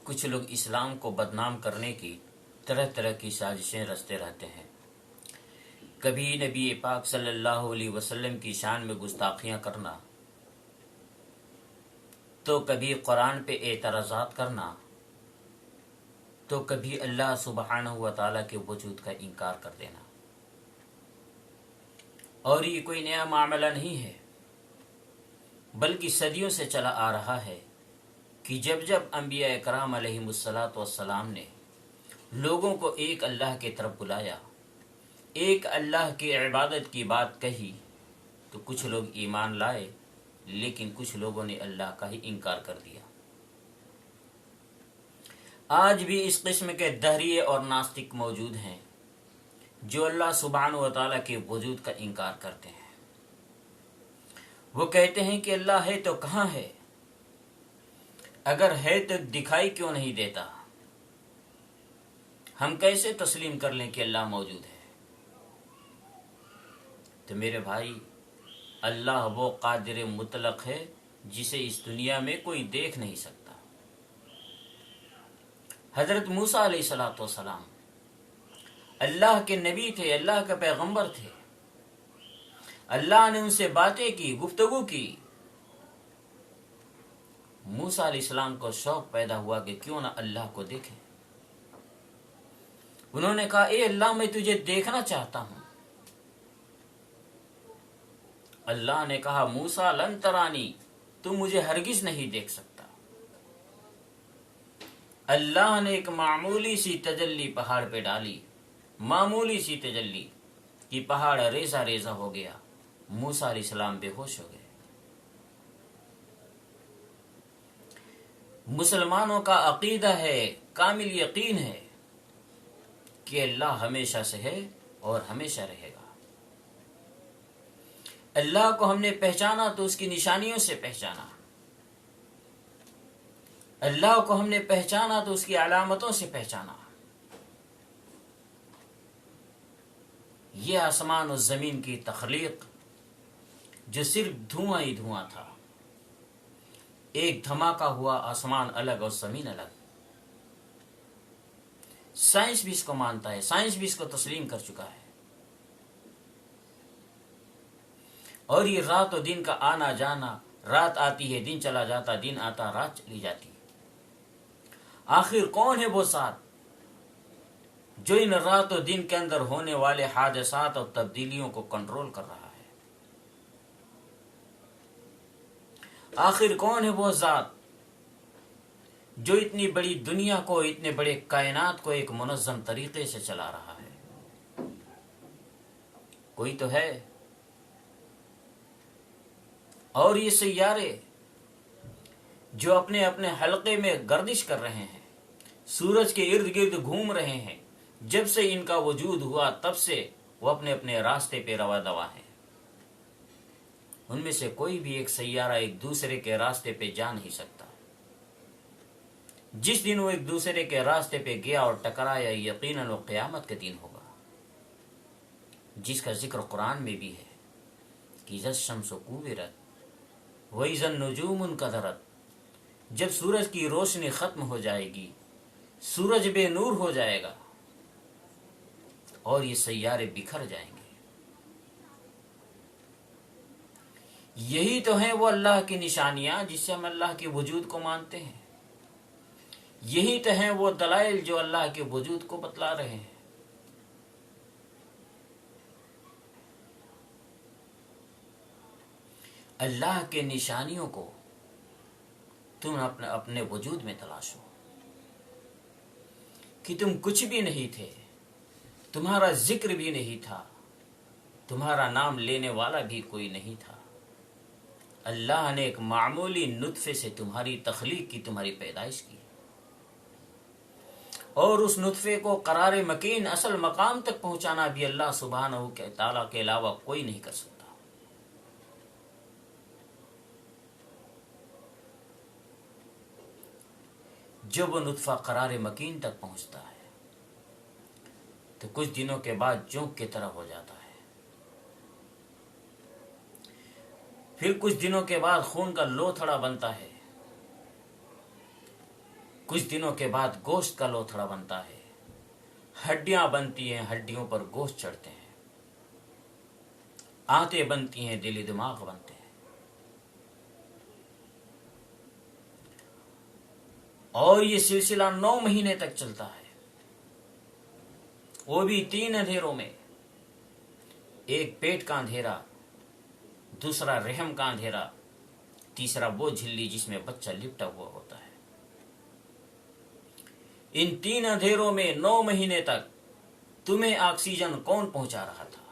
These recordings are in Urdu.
کچھ لوگ اسلام کو بدنام کرنے کی طرح طرح کی سازشیں رچتے رہتے ہیں۔ کبھی نبی پاک صلی اللہ علیہ وسلم کی شان میں گستاخیاں کرنا، تو کبھی قرآن پہ اعتراضات کرنا، تو کبھی اللہ سبحانہ و تعالیٰ کے وجود کا انکار کر دینا۔ اور یہ کوئی نیا معاملہ نہیں ہے، بلکہ صدیوں سے چلا آ رہا ہے کہ جب جب انبیاء کرام علیہم السلام نے لوگوں کو ایک اللہ کی طرف بلایا، ایک اللہ کی عبادت کی بات کہی، تو کچھ لوگ ایمان لائے، لیکن کچھ لوگوں نے اللہ کا ہی انکار کر دیا۔ آج بھی اس قسم کے دہریے اور ناستک موجود ہیں جو اللہ سبحانہ و تعالیٰ کے وجود کا انکار کرتے ہیں۔ وہ کہتے ہیں کہ اللہ ہے تو کہاں ہے؟ اگر ہے تو دکھائی کیوں نہیں دیتا؟ ہم کیسے تسلیم کر لیں کہ اللہ موجود ہے؟ تو میرے بھائی، اللہ وہ قادر مطلق ہے جسے اس دنیا میں کوئی دیکھ نہیں سکتا۔ حضرت موسیٰ علیہ السلام اللہ کے نبی تھے، اللہ کے پیغمبر تھے۔ اللہ نے ان سے باتیں کی، گفتگو کی۔ موسیٰ علیہ السلام کو شوق پیدا ہوا کہ کیوں نہ اللہ کو دیکھیں۔ انہوں نے کہا، اے اللہ، میں تجھے دیکھنا چاہتا ہوں۔ اللہ نے کہا، موسیٰ لن ترانی، تم مجھے ہرگز نہیں دیکھ سکتا۔ اللہ نے ایک معمولی سی تجلی پہاڑ پہ ڈالی، معمولی سی تجلی کہ پہاڑ ریزہ ریزہ ہو گیا، موسیٰ علیہ السلام بے ہوش ہو گئے۔ مسلمانوں کا عقیدہ ہے، کامل یقین ہے کہ اللہ ہمیشہ سے ہے اور ہمیشہ رہے گا۔ اللہ کو ہم نے پہچانا تو اس کی نشانیوں سے پہچانا، اللہ کو ہم نے پہچانا تو اس کی علامتوں سے پہچانا۔ یہ آسمان و زمین کی تخلیق جو صرف دھواں ہی دھواں تھا، ایک دھماکہ ہوا، آسمان الگ اور زمین الگ۔ سائنس بھی اس کو مانتا ہے، سائنس بھی اس کو تسلیم کر چکا ہے۔ اور یہ رات و دن کا آنا جانا، رات آتی ہے دن چلا جاتا، دن آتا رات چلی جاتی۔ آخر کون ہے وہ ذات جو ان رات و دن کے اندر ہونے والے حادثات اور تبدیلیوں کو کنٹرول کر رہا ہے؟ آخر کون ہے وہ ذات جو اتنی بڑی دنیا کو، اتنے بڑے کائنات کو ایک منظم طریقے سے چلا رہا ہے؟ کوئی تو ہے۔ اور یہ سیارے جو اپنے اپنے حلقے میں گردش کر رہے ہیں، سورج کے ارد گرد گھوم رہے ہیں، جب سے ان کا وجود ہوا تب سے وہ اپنے اپنے راستے پہ روا دوا ہیں۔ ان میں سے کوئی بھی ایک سیارہ ایک دوسرے کے راستے پہ جا نہیں سکتا۔ جس دن وہ ایک دوسرے کے راستے پہ گیا اور ٹکرایا، یقیناً وہ قیامت کا دن ہوگا، جس کا ذکر قرآن میں بھی ہے کہ اذا الشمس کورت وَإِذَا النُّجُومُ انکدرت۔ جب سورج کی روشنی ختم ہو جائے گی، سورج بے نور ہو جائے گا اور یہ سیارے بکھر جائیں گے۔ یہی تو ہیں وہ اللہ کی نشانیاں جس سے ہم اللہ کے وجود کو مانتے ہیں۔ یہی تو ہیں وہ دلائل جو اللہ کے وجود کو بتلا رہے ہیں۔ اللہ کے نشانیوں کو تم اپنے وجود میں تلاشو کہ تم کچھ بھی نہیں تھے، تمہارا ذکر بھی نہیں تھا، تمہارا نام لینے والا بھی کوئی نہیں تھا۔ اللہ نے ایک معمولی نطفے سے تمہاری تخلیق کی، تمہاری پیدائش کی، اور اس نطفے کو قرار مکین اصل مقام تک پہنچانا بھی اللہ سبحانہ و تعالیٰ کے علاوہ کوئی نہیں کر سکتا۔ جب وہ نطفہ قرار مکین تک پہنچتا ہے تو کچھ دنوں کے بعد جونک کی طرح ہو جاتا ہے، پھر کچھ دنوں کے بعد خون کا لوتھڑا بنتا ہے، کچھ دنوں کے بعد گوشت کا لوتھڑا بنتا ہے، ہڈیاں بنتی ہیں، ہڈیوں پر گوشت چڑھتے ہیں، آنتیں بنتی ہیں، دل دماغ بنتے ہیں، اور یہ سلسلہ 9 مہینے تک چلتا ہے، وہ بھی 3 اندھیروں میں، ایک پیٹ کا اندھیرا، دوسرا رحم کا اندھیرا، تیسرا وہ جھلی جس میں بچہ لپٹا ہوا ہوتا ہے۔ ان 3 اندھیروں میں 9 مہینے تک تمہیں آکسیجن کون پہنچا رہا تھا؟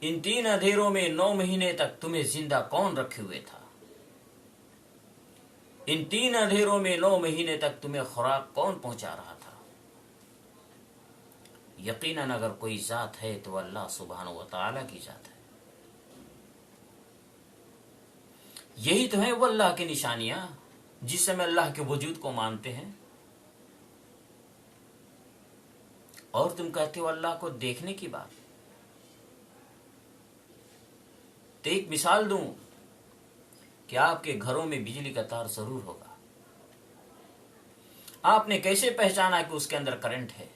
ان 3 اندھیروں میں 9 مہینے تک تمہیں زندہ کون رکھے ہوئے تھا؟ ان 3 اندھیروں میں 9 مہینے تک تمہیں خوراک کون پہنچا رہا تھا؟ یقیناً اگر کوئی ذات ہے تو اللہ سبحانہ و تعالی کی ذات ہے۔ یہی تو ہیں وہ اللہ کی نشانیاں جس سے ہم اللہ کے وجود کو مانتے ہیں، اور تم کہتے ہو اللہ کو دیکھنے کی بات۔ تو ایک مثال دوں کہ آپ کے گھروں میں بجلی کا تار ضرور ہوگا، آپ نے کیسے پہچانا کہ اس کے اندر کرنٹ ہے؟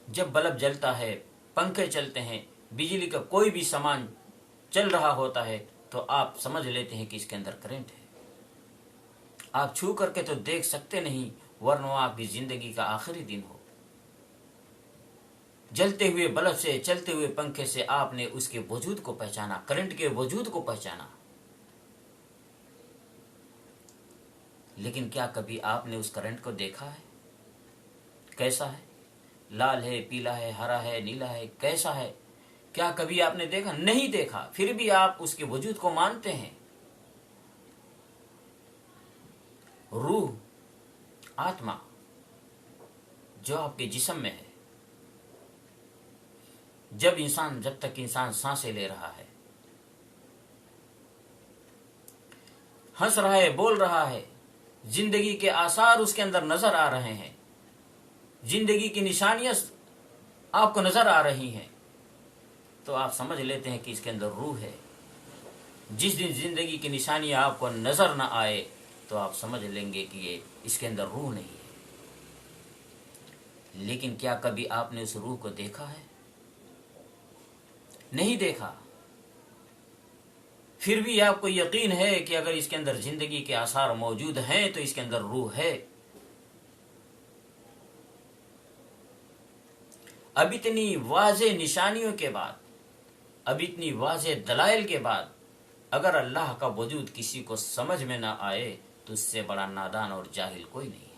جب بلب جلتا ہے، پنکھے چلتے ہیں، بجلی کا کوئی بھی سامان چل رہا ہوتا ہے تو آپ سمجھ لیتے ہیں کہ اس کے اندر کرنٹ ہے۔ آپ چھو کر کے تو دیکھ سکتے نہیں، ورنہ آپ کی زندگی کا آخری دن ہو۔ جلتے ہوئے بلب سے، چلتے ہوئے پنکھے سے آپ نے اس کے وجود کو پہچانا، کرنٹ کے وجود کو پہچانا۔ لیکن کیا کبھی آپ نے اس کرنٹ کو دیکھا ہے؟ کیسا ہے؟ لال ہے، پیلا ہے، ہرا ہے، نیلا ہے، کیسا ہے؟ کیا کبھی آپ نے دیکھا؟ نہیں دیکھا، پھر بھی آپ اس کے وجود کو مانتے ہیں۔ روح، آتما جو آپ کے جسم میں ہے، جب تک انسان سانسیں لے رہا ہے، ہنس رہا ہے، بول رہا ہے، زندگی کے آثار اس کے اندر نظر آ رہے ہیں، زندگی کی نشانیاں آپ کو نظر آ رہی ہیں، تو آپ سمجھ لیتے ہیں کہ اس کے اندر روح ہے۔ جس دن زندگی کی نشانیاں آپ کو نظر نہ آئے تو آپ سمجھ لیں گے کہ یہ اس کے اندر روح نہیں ہے۔ لیکن کیا کبھی آپ نے اس روح کو دیکھا ہے؟ نہیں دیکھا، پھر بھی آپ کو یقین ہے کہ اگر اس کے اندر زندگی کے آثار موجود ہیں تو اس کے اندر روح ہے۔ اب اتنی واضح نشانیوں کے بعد، اب اتنی واضح دلائل کے بعد، اگر اللہ کا وجود کسی کو سمجھ میں نہ آئے تو اس سے بڑا نادان اور جاہل کوئی نہیں ہے۔